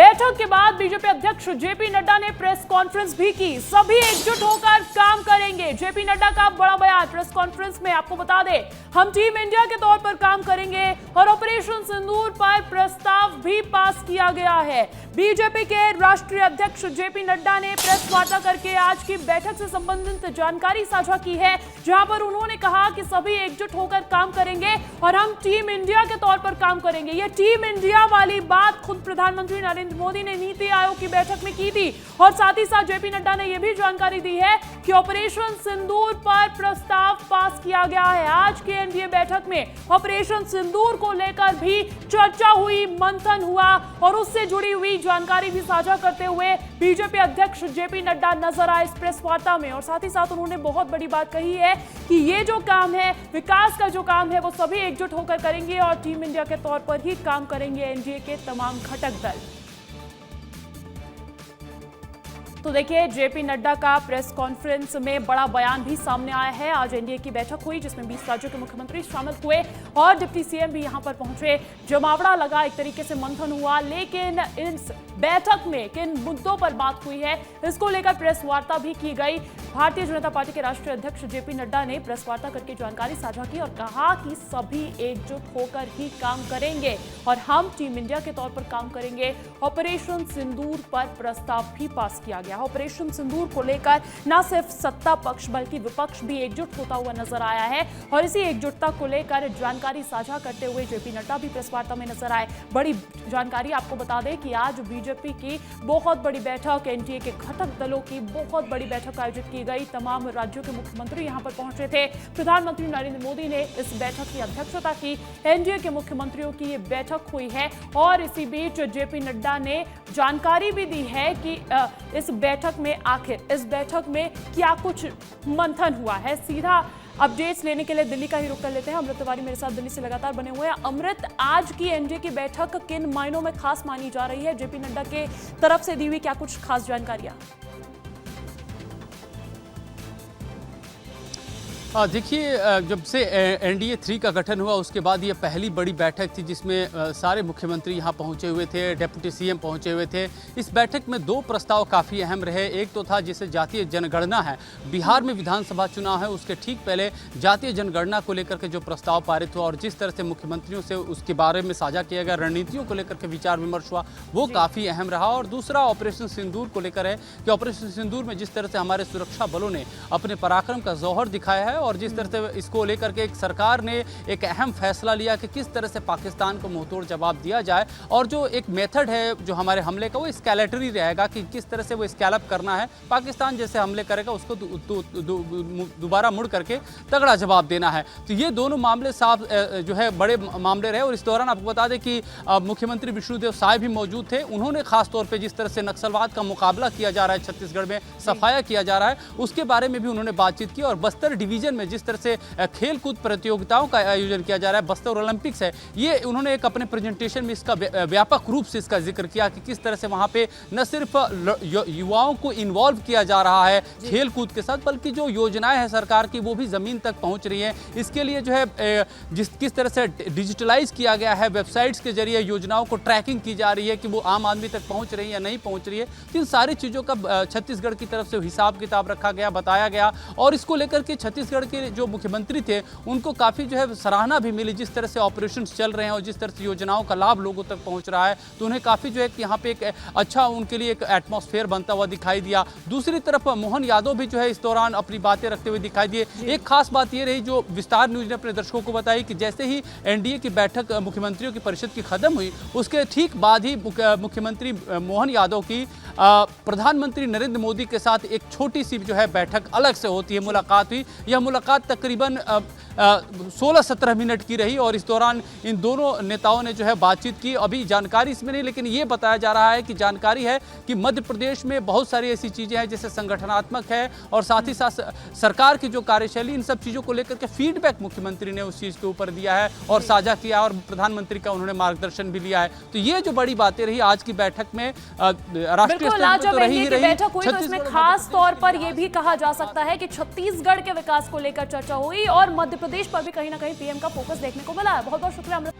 बैठक के बाद बीजेपी अध्यक्ष जेपी नड्डा ने प्रेस कॉन्फ्रेंस भी की। सभी एकजुट होकर काम करेंगे। जेपी नड्डा का बड़ा बयान प्रेस कॉन्फ्रेंस में। आपको बता दें, हम टीम इंडिया के तौर पर काम करेंगे और ऑपरेशन सिंदूर पर प्रस्ताव भी पास किया गया है। बीजेपी के राष्ट्रीय अध्यक्ष जेपी नड्डा ने प्रेस वार्ता करके आज की बैठक से संबंधित जानकारी साझा की है, जहां पर उन्होंने कहा कि सभी एकजुट होकर काम करेंगे और हम टीम इंडिया के तौर पर काम करेंगे। ये टीम इंडिया वाली बात खुद प्रधानमंत्री नरेंद्र मोदी ने नीति आयोग की बैठक में की थी और साथ ही साथ जेपी नड्डा ने यह भी जानकारी दी है कि ऑपरेशन सिंदूर पर प्रस्ताव पास किया गया है। आज की एनडीए बैठक में ऑपरेशन सिंदूर को लेकर भी चर्चा हुई, मंथन हुआ और उससे जुड़ी हुई जानकारी भी साझा करते हुए बीजेपी अध्यक्ष जेपी नड्डा नजर आए इस प्रेस वार्ता में। और साथ ही साथ उन्होंने बहुत बड़ी बात कही है कि ये जो काम है, विकास का जो काम है, वो सभी एकजुट होकर करेंगे और टीम इंडिया के तौर पर ही काम करेंगे एनडीए के तमाम घटक दल। तो देखिए, जेपी नड्डा का प्रेस कॉन्फ्रेंस में बड़ा बयान भी सामने आया है। आज एनडीए की बैठक हुई जिसमें 20 राज्यों के मुख्यमंत्री शामिल हुए और डिप्टी सीएम भी यहां पर पहुंचे। जमावड़ा लगा, एक तरीके से मंथन हुआ, लेकिन इस बैठक में किन मुद्दों पर बात हुई है इसको लेकर प्रेस वार्ता भी की गई। भारतीय जनता पार्टी के राष्ट्रीय अध्यक्ष जेपी नड्डा ने प्रेस वार्ता करके जानकारी साझा की और कहा कि सभी एकजुट होकर ही काम करेंगे और हम टीम इंडिया के तौर पर काम करेंगे। ऑपरेशन सिंदूर पर प्रस्ताव भी पास किया गया। ऑपरेशन सिंदूर को लेकर न सिर्फ सत्ता पक्ष बल्कि विपक्ष भी एकजुट होता हुआ नजर आया है और इसी एकजुटता को लेकर जानकारी साझा करते हुए जेपी नड्डा भी प्रेस वार्ता में नजर आए। बड़ी जानकारी आपको बता दें कि आज बीजेपी की बहुत बड़ी बैठक, एनडीए के घटक दलों की बहुत बड़ी बैठक आयोजित की गई। तमाम राज्यों के मुख्यमंत्री यहां पर पहुंचे थे। प्रधानमंत्री नरेंद्र मोदी ने इस बैठक की अध्यक्षता की। एनडीए के मुख्यमंत्रियों की ये बैठक हुई है और इसी बीच जेपी नड्डा ने जानकारी भी दी है कि इस बैठक में आखिर इस बैठक में क्या कुछ मंथन हुआ है। सीधा अपडेट्स लेने के लिए दिल्ली का ही रुख कर लेते हैं। अमृत तिवारी मेरे साथ दिल्ली से लगातार बने हुए हैं। अमृत, आज की एनडीए की बैठक किन मायनों में खास मानी जा रही है? जेपी नड्डा के तरफ से दी हुई क्या कुछ खास जानकारियां? देखिए, जब से एनडीए 3 का गठन हुआ उसके बाद ये पहली बड़ी बैठक थी जिसमें सारे मुख्यमंत्री यहाँ पहुँचे हुए थे, डिप्टी सीएम पहुँचे हुए थे। इस बैठक में 2 प्रस्ताव काफ़ी अहम रहे। एक तो था जिसे जातीय जनगणना है, बिहार में विधानसभा चुनाव है, उसके ठीक पहले जातीय जनगणना को लेकर के जो प्रस्ताव पारित हुआ और जिस तरह से मुख्यमंत्रियों से उसके बारे में साझा किया गया, रणनीतियों को लेकर के विचार विमर्श हुआ, वो काफ़ी अहम रहा। और दूसरा ऑपरेशन सिंदूर को लेकर है कि ऑपरेशन सिंदूर में जिस तरह से हमारे सुरक्षा बलों ने अपने पराक्रम का जौहर दिखाया है और जिस तरह से इसको लेकर के एक सरकार ने एक अहम फैसला लिया कि किस तरह से पाकिस्तान को मुंहतोड़ जवाब दिया जाए और जो एक मेथड है जो हमारे हमले का वो स्केलेटरी रहेगा कि किस तरह से वो स्कैलअप करना है। पाकिस्तान जैसे हमले करेगा उसको दोबारा मुड़ करके तगड़ा जवाब देना है। तो ये दोनों मामले साफ जो है बड़े मामले रहे। और इस दौरान आपको बता दें कि मुख्यमंत्री विष्णुदेव साय भी मौजूद थे। उन्होंने खासतौर पर जिस तरह से नक्सलवाद का मुकाबला किया जा रहा है, छत्तीसगढ़ में सफाया किया जा रहा है, उसके बारे में भी उन्होंने बातचीत की। और बस्तर डिवीजन में जिस तरह से खेलकूद प्रतियोगिताओं का आयोजन किया जा रहा है, बस्तर ओलंपिक्स है, ये उन्होंने एक अपने प्रेजेंटेशन में इसका व्यापक रूप से इसका जिक्र किया कि किस तरह से वहां पे न सिर्फ युवाओं को इन्वॉल्व किया जा रहा है खेलकूद के साथ, बल्कि जो योजनाएं हैं सरकार की वो भी जमीन तक पहुंच रही है। इसके लिए जो है किस तरह से डिजिटलाइज किया गया है, वेबसाइट्स के जरिए योजनाओं को ट्रैकिंग की जा रही है कि वो आम आदमी तक पहुंच रही है या नहीं पहुंच रही है। इन सारी चीज़ों का छत्तीसगढ़ की तरफ से हिसाब किताब रखा गया, बताया गया। और इसको लेकर के छत्तीसगढ़ के जो मुख्यमंत्री थे उनको काफ़ी जो है सराहना भी मिली जिस तरह से ऑपरेशंस चल रहे हैं और जिस तरह से योजनाओं का लाभ लोगों तक पहुंच रहा है। तो उन्हें काफ़ी जो है यहाँ पे एक अच्छा उनके लिए एक एटमॉस्फेयर बनता हुआ दिखाई दिया। दूसरी तरफ मोहन यादव भी जो है इस दौरान अपनी बातें रखते हुए दिखाई दिए। एक खास बात ये रही जो विस्तार न्यूज ने अपने दर्शकों को बताई कि जैसे ही एनडीए की बैठक मुख्यमंत्रियों की परिषद की खत्म हुई उसके ठीक बाद ही मुख्यमंत्री मोहन यादव की प्रधानमंत्री नरेंद्र मोदी के साथ एक छोटी सी जो है बैठक अलग से होती है, मुलाकात हुई। यह मुलाकात तकरीबन 16-17 मिनट की रही और इस दौरान इन दोनों नेताओं ने जो है बातचीत की। अभी जानकारी इसमें नहीं, लेकिन ये बताया जा रहा है कि जानकारी है कि मध्य प्रदेश में बहुत सारी ऐसी चीज़ें हैं जैसे संगठनात्मक है और साथ ही साथ सरकार की जो कार्यशैली, इन सब चीज़ों को लेकर के फीडबैक मुख्यमंत्री ने उस चीज़ के ऊपर दिया है और साझा किया और प्रधानमंत्री का उन्होंने मार्गदर्शन भी लिया है। तो ये जो बड़ी बातें रही आज की बैठक में राष्ट्रीय जब एनडीए की बैठक हुई तो इसमें खास तौर पर यह भी कहा जा सकता है कि छत्तीसगढ़ के विकास को लेकर चर्चा हुई और मध्य प्रदेश पर भी कहीं ना कहीं पीएम का फोकस देखने को मिला है। बहुत बहुत शुक्रिया अमृत।